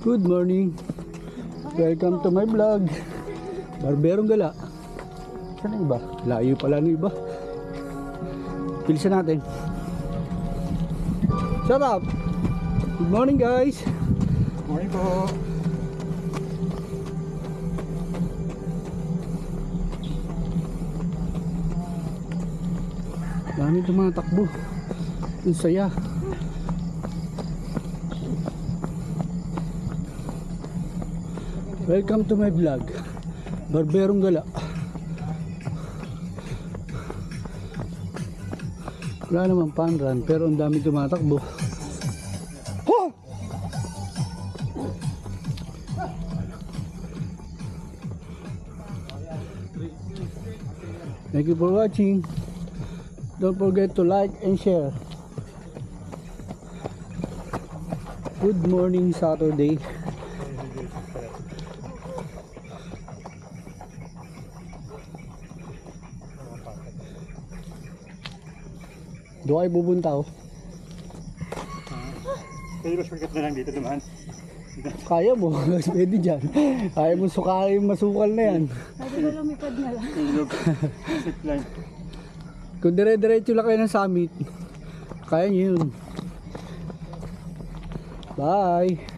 Good morning. Welcome to my vlog. Barberong Gala. Saan ang iba? Layo pala ng iba. Pilisan natin. Shut up! Good morning guys. Morning po. Dami tumatakbo. Ang saya. Welcome to my vlog. Barberong Gala. Wala naman panran pero ang dami tumatakbo. Oh! Thank you for watching. Don't forget to like and share. Good morning Saturday. Doon kayo pupunta oh. Pwede ba shortcut na lang dito dumaan? Kaya mo, pwede dyan. Kaya mo sukain, masukal na yan. Pwede ba lumipad na lang? Ilog. Zip line. Kung dire-diretso lang kayo ng summit, kaya nyo yun. Bye!